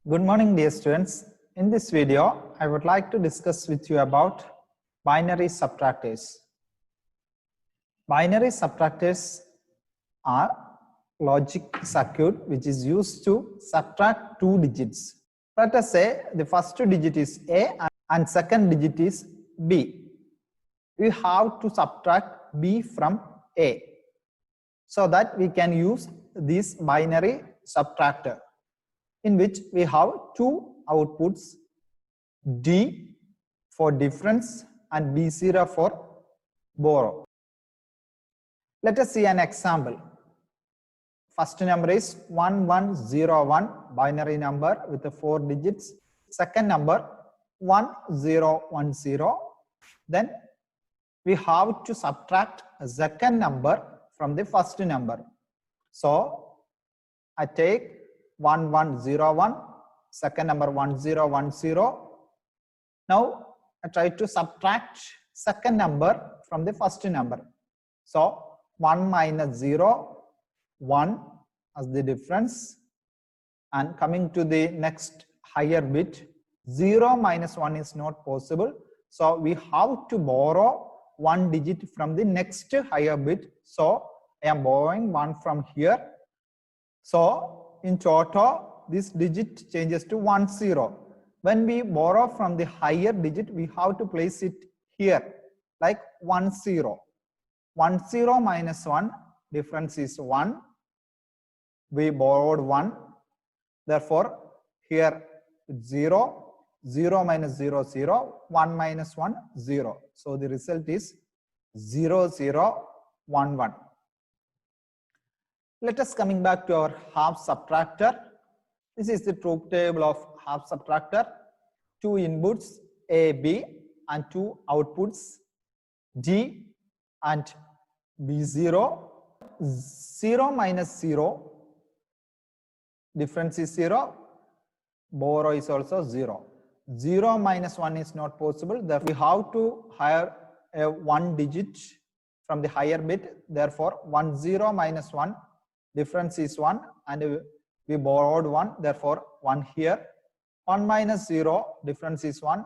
Good morning, dear students. In this video, I would like to discuss with you about binary subtractors. Binary subtractors are logic circuit which is used to subtract two digits. Let us say the first digit is A and second digit is B. We have to subtract B from A so that we can use this binary subtractor, in which we have two outputs, D for difference and B0 for borrow. Let us see an example. First number is 1101, binary number with the 4 digits. Second number 1010. Then we have to subtract a second number from the first number. So I take 1101, second number 1010. Now I try to subtract second number from the first number. So 1 minus 0, 1 as the difference, and coming to the next higher bit, 0 minus 1 is not possible. So we have to borrow one digit from the next higher bit. So I am borrowing 1 from here. So in total, this digit changes to 10. When we borrow from the higher digit, we have to place it here like 10. 10 minus 1, difference is 1. We borrowed 1. Therefore, here 0. 0 minus 0, 0. 1 minus 1, 0. So the result is 0, 0, 1, 1. Let us coming back to our half subtractor. This is the truth table of half subtractor. Two inputs A, B and two outputs D and B0. 0 minus 0, difference is 0. Borrow is also 0. 0 minus 1 is not possible. Therefore, we have to hire a one digit from the higher bit. Therefore, 10 minus 1, difference is 1, and we borrowed 1. Therefore, 1 here. 1 minus 0, difference is 1.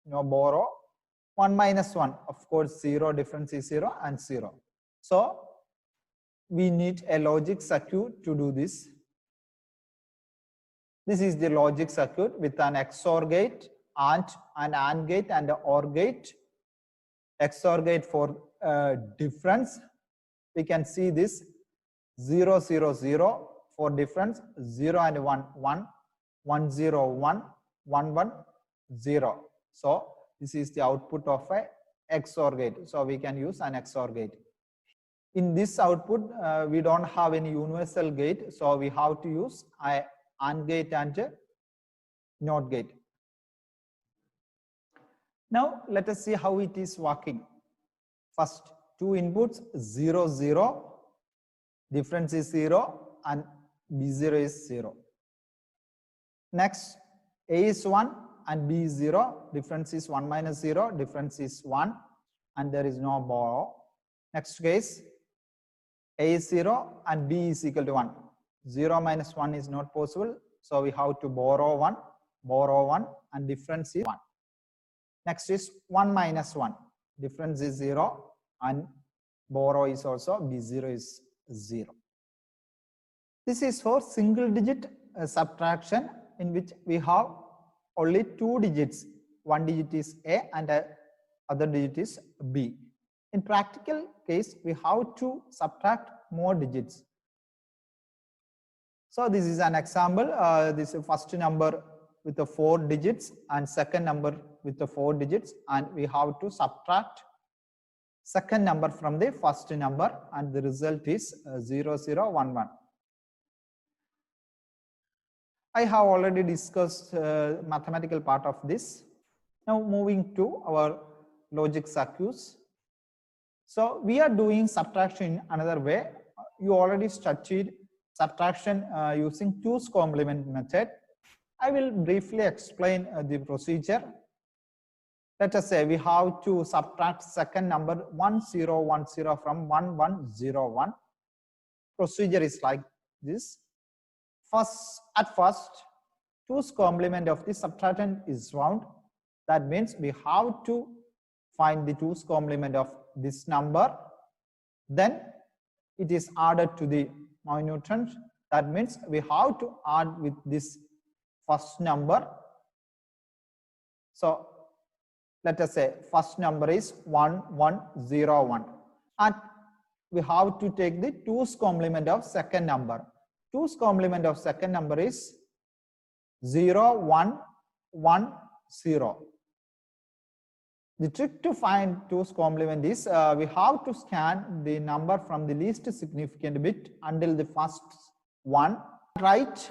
No borrow. 1 minus 1, of course 0, difference is 0 and 0. So we need a logic circuit to do this. This is the logic circuit with an XOR gate and an AND gate and an OR gate. XOR gate for difference. We can see this 0, 0, 0 for difference, 0 and 1, 1, 1, 0, 1, 1, 1, 0. So this is the output of a XOR gate. So we can use an XOR gate. In this output, we don't have any universal gate. So we have to use a AND gate and a NOT gate. Now let us see how it is working. First, two inputs 0, 0, difference is 0 and B0 is 0. Next, A is 1 and B is 0, difference is 1 minus 0, difference is 1 and there is no borrow. Next case, A is 0 and B is equal to 1. 0 minus 1 is not possible, so we have to borrow 1 and difference is 1. Next is 1 minus 1, difference is 0 and borrow is also B0 is 0. This is for single digit subtraction, in which we have only two digits. One digit is A and other digit is B. In practical case, we have to subtract more digits. So this is an example. This is first number with the 4 digits and second number with the 4 digits, and we have to subtract second number from the first number, and the result is 0, 0, 1, 1. I have already discussed mathematical part of this. Now moving to our logic circuits. So we are doing subtraction in another way. You already studied subtraction using 2's complement method. I will briefly explain the procedure. Let us say we have to subtract second number 1010 from 1101. Procedure is like this. At first, 2's complement of the subtractant is found. That means we have to find the 2's complement of this number. Then it is added to the minutant. That means we have to add with this first number. So let us say first number is 1101, and we have to take the 2's complement of second number. 2's complement of second number is 0110. The trick to find 2's complement is we have to scan the number from the least significant bit until the first one. Write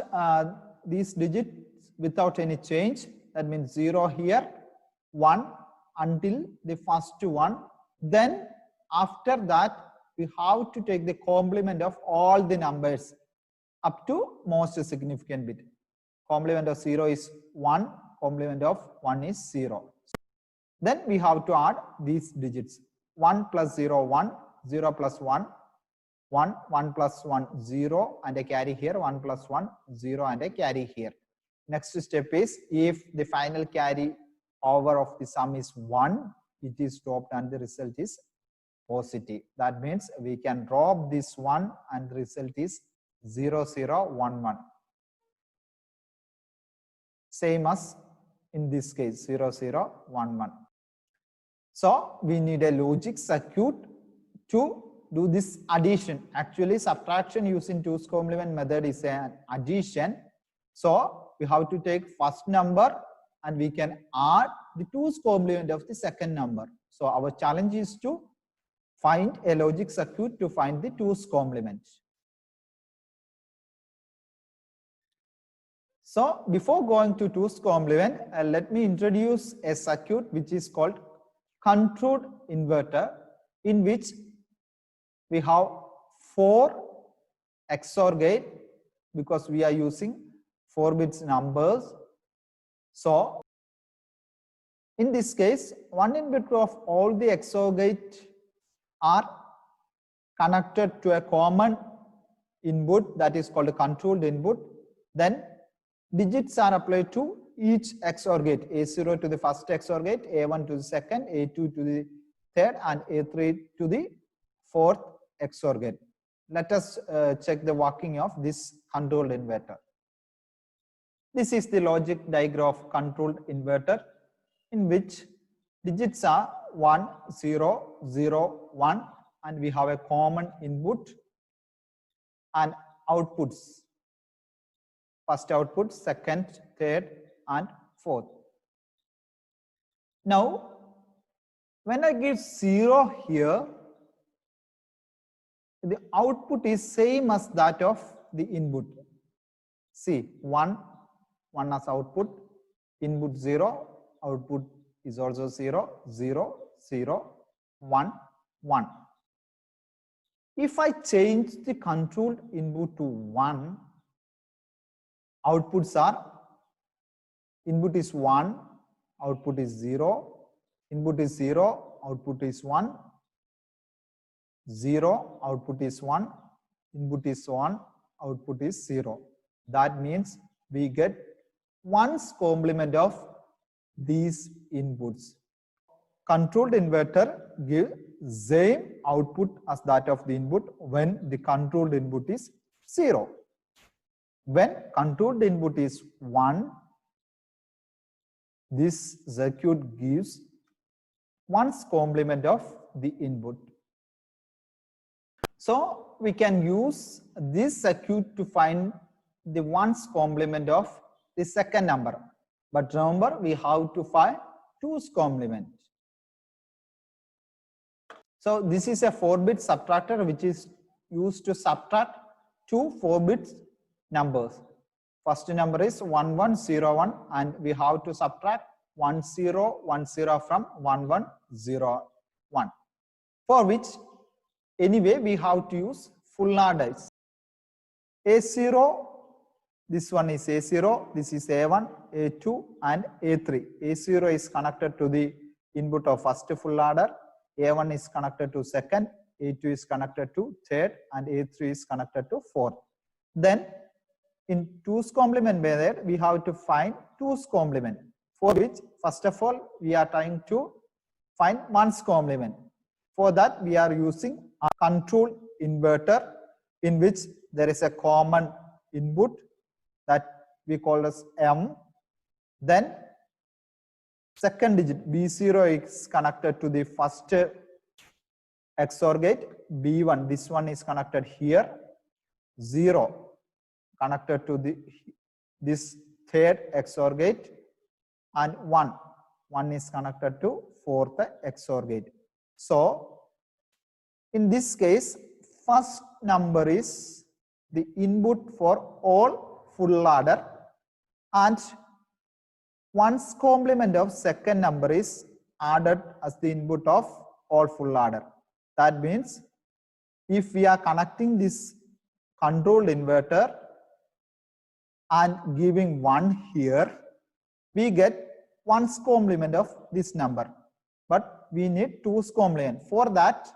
these digits without any change. That means 0 here, 1 until the first one. Then after that, we have to take the complement of all the numbers up to most significant bit. Complement of 0 is 1, complement of 1 is 0. Then we have to add these digits. 1 plus 0, 1, 0 plus 1, 1, 1 plus 1, 0, and a carry here, 1 plus 1, 0, and a carry here. Next step is, if the final carry over of the sum is 1, it is dropped and the result is positive. That means we can drop this 1 and the result is 0011. Same as in this case, 0011. So we need a logic circuit to do this addition. Actually, subtraction using 2's complement method is an addition. So we have to take first number and we can add the 2's complement of the second number. So our challenge is to find a logic circuit to find the 2's complement. So before going to 2's complement, let me introduce a circuit which is called controlled inverter, in which we have 4 XOR gate because we are using 4 bits numbers. So in this case, 1 input of all the XOR gate are connected to a common input, that is called a controlled input. Then digits are applied to each XOR gate, A0 to the first XOR gate, A1 to the second, A2 to the third, and A3 to the fourth XOR gate. Let us check the working of this controlled inverter. This is the logic diagram of controlled inverter, in which digits are 1, 0, 0, 1, and we have a common input and outputs. First output, second, third, and fourth. Now, when I give 0 here, the output is same as that of the input. See, 1 as output, input 0, output is also 0, 0, 0, 1, 1. If I change the controlled input to 1, outputs are, input is 1, output is 0, input is 0, output is 1, 0, output is 1, input is 1, output is 0. That means we get 1's complement of these inputs. Controlled inverter gives same output as that of the input when the controlled input is 0. When controlled input is 1, this circuit gives 1's complement of the input. So we can use this circuit to find the 1's complement of the second number. But remember, we have to find 2's complement. So this is a 4-bit subtractor which is used to subtract two 4-bit numbers. First number is 1101 and we have to subtract 1010 from 1101, for which anyway we have to use full adders. A0, this one is A0, this is A1, A2 and A3. A0 is connected to the input of first full adder, A1 is connected to second, A2 is connected to third and A3 is connected to fourth. Then in 2's complement method, we have to find 2's complement, for which first of all we are trying to find 1's complement. For that we are using a control inverter in which there is a common input that we call as M. Then second digit B0 is connected to the first XOR gate, B1, this one is connected here, 0 connected to this third XOR gate, and 1 is connected to fourth XOR gate. So in this case, first number is the input for all full adder, and 1's complement of second number is added as the input of all full adder. That means if we are connecting this controlled inverter and giving 1 here, we get 1's complement of this number, but we need 2's complement. For that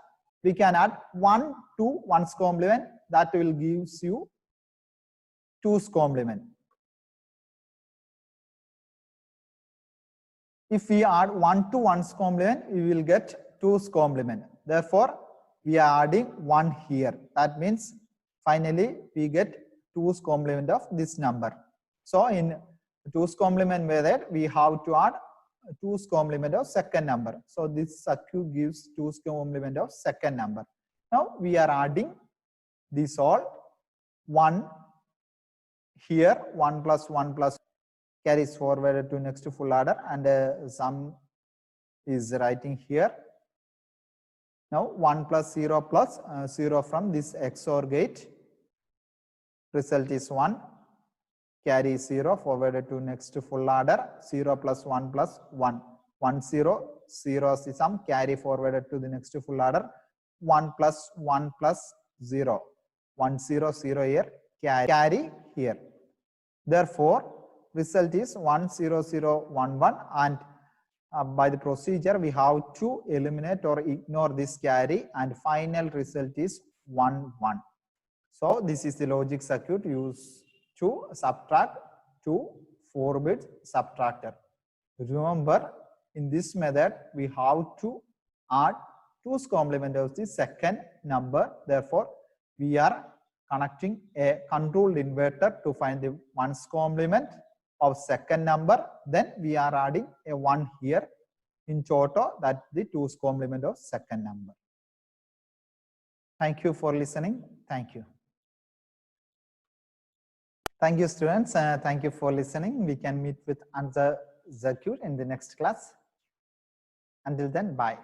we can add 1 to 1's complement, that will gives you 2's complement. If we add 1 to 1's complement, we will get 2's complement. Therefore we are adding 1 here. That means finally we get 2's complement of this number. So in 2's complement method, we have to add 2's complement of second number. So this circuit gives 2's complement of second number. Now we are adding this all, 1 here, 1 plus 1 plus carries forward to next full adder, and sum is writing here. Now 1 plus 0 plus 0 from this XOR gate, result is 1, carry 0 forwarded to next full adder, 0 plus 1 plus 1, 1 0, 0 is sum, carry forwarded to the next full adder, 1 plus 1 plus 0, 1 0 0 here, carry here. Therefore result is 1 0 0 1 1, and by the procedure we have to eliminate or ignore this carry, and final result is 1 1. So this is the logic circuit used to subtract to 4-bit subtractor. Remember, in this method we have to add 2's complement of the second number. Therefore we are connecting a controlled inverter to find the 1's complement of second number. Then we are adding a 1 here. In total, that's the 2's complement of second number. Thank you for listening. Thank you. Thank you, students. Thank you for listening. We can meet with another circuit in the next class. Until then, bye.